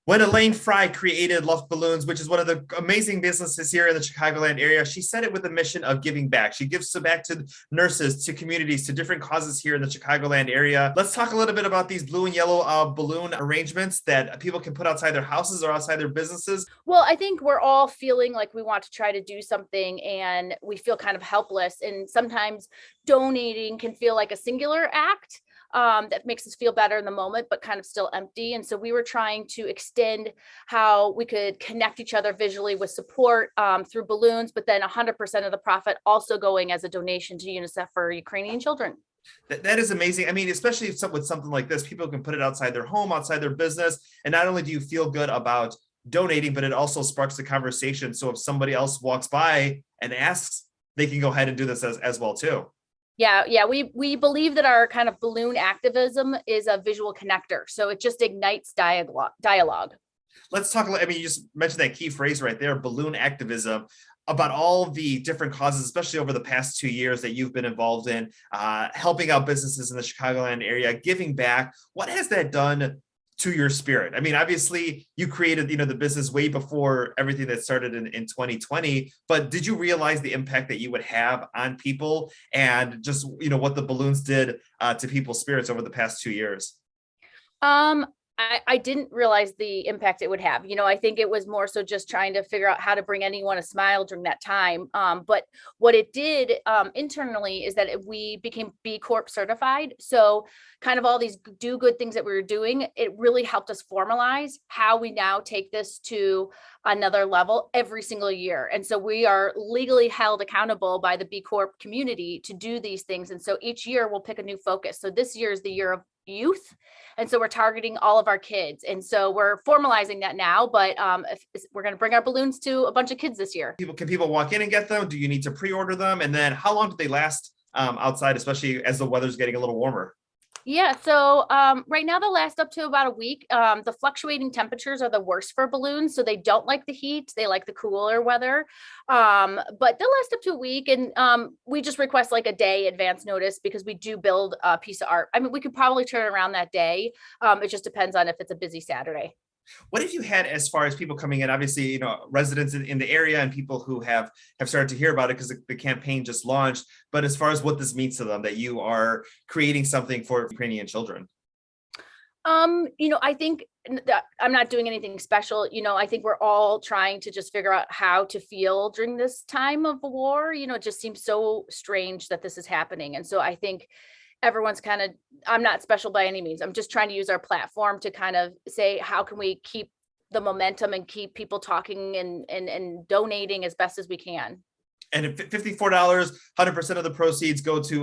When Elaine Frei created Luft Balloons, which is one of the amazing businesses here in the Chicagoland area, she said it with a mission of giving back. She gives back to nurses, to communities, to different causes here in the Chicagoland area. Let's talk a little bit about these blue and yellow balloon arrangements that people can put outside their houses or outside their businesses. Well, I think we're all feeling like we want to try to do something and we feel kind of helpless. And sometimes donating can feel like a singular act that makes us feel better in the moment, but kind of still empty. And so we were trying to extend how we could connect each other visually with support through balloons, but then 100% of the profit also going as a donation to UNICEF for Ukrainian children. That is amazing. I mean, especially with something like this, people can put it outside their home, outside their business. And not only do you feel good about donating, but it also sparks the conversation. So if somebody else walks by and asks, they can go ahead and do this as well too. Yeah, we believe that our kind of balloon activism is a visual connector. So it just ignites dialogue. Let's talk. I mean, you just mentioned that key phrase right there, balloon activism, about all the different causes, especially over the past 2 years that you've been involved in, helping out businesses in the Chicagoland area, giving back. What has that done to your spirit? I mean, obviously you created, the business way before everything that started in 2020, but did you realize the impact that you would have on people and just, what the balloons did to people's spirits over the past 2 years? Um, I didn't realize the impact it would have. I think it was more so just trying to figure out how to bring anyone a smile during that time. But what it did internally is that we became B Corp certified. So kind of all these do good things that we were doing, it really helped us formalize how we now take this to another level every single year. And so we are legally held accountable by the B Corp community to do these things. And so each year we'll pick a new focus. So this year is the year of youth. And so we're targeting all of our kids. And so we're formalizing that now, but we're going to bring our balloons to a bunch of kids this year. Can people walk in and get them? Do you need to pre-order them? And then how long do they last outside, especially as the weather's getting a little warmer? Yeah, so right now they'll last up to about a week. The fluctuating temperatures are the worst for balloons, so they don't like the heat. They like the cooler weather, but they'll last up to a week. And we just request like a day advance notice because we do build a piece of art. I mean, we could probably turn it around that day. It just depends on if it's a busy Saturday. What have you had as far as people coming in? Obviously, residents in the area and people who have started to hear about it because the campaign just launched. But as far as what this means to them, that you are creating something for Ukrainian children. I think that I'm not doing anything special. I think we're all trying to just figure out how to feel during this time of a war. It just seems so strange that this is happening. And so I think everyone's I'm not special by any means. I'm just trying to use our platform to kind of say, how can we keep the momentum and keep people talking and donating as best as we can. And $54, 100% of the proceeds go to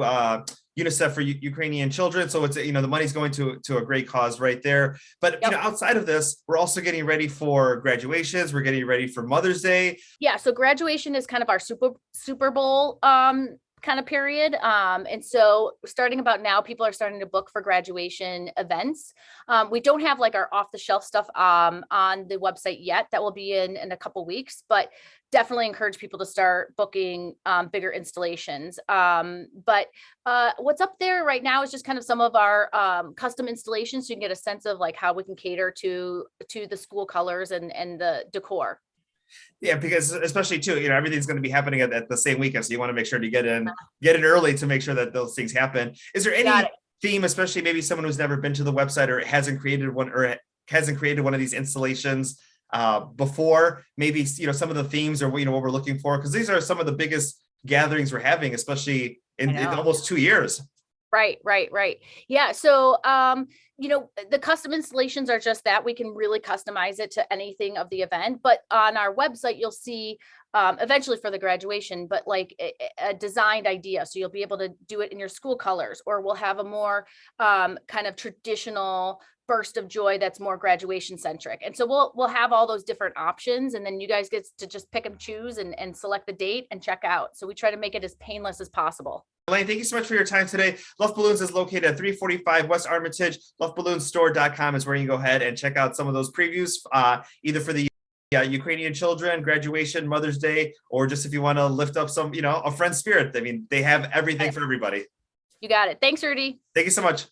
UNICEF for Ukrainian children. So it's, the money's going to a great cause right there. But, Yep. Outside of this, we're also getting ready for graduations. We're getting ready for Mother's Day. Yeah. So graduation is kind of our Super Bowl kind of period. And so starting about now, people are starting to book for graduation events. We don't have like our off the shelf stuff on the website yet. That will be in a couple weeks, but definitely encourage people to start booking bigger installations. But what's up there right now is just kind of some of our custom installations. So you can get a sense of like how we can cater to the school colors and the decor. Yeah, because especially too, everything's going to be happening at the same weekend. So you want to make sure to get in early to make sure that those things happen. Is there any theme, especially maybe someone who's never been to the website or hasn't created one of these installations before? Maybe, some of the themes or, what we're looking for, because these are some of the biggest gatherings we're having, especially in almost 2 years. Right. Yeah. So, the custom installations are just that. We can really customize it to anything of the event. But on our website, you'll see eventually for the graduation, but like a designed idea. So you'll be able to do it in your school colors, or we'll have a more kind of traditional burst of joy that's more graduation centric. And so we'll have all those different options, and then you guys get to just pick and choose and select the date and check out. So we try to make it as painless as possible. Elaine, thank you so much for your time today. Luft Balloons is located at 345 West Armitage. LuftBalloonStore.com is where you can go ahead and check out some of those previews, either for the Ukrainian children, graduation, Mother's Day, or just if you want to lift up some, a friend's spirit. I mean, they have everything for everybody. You got it. Thanks, Rudy. Thank you so much.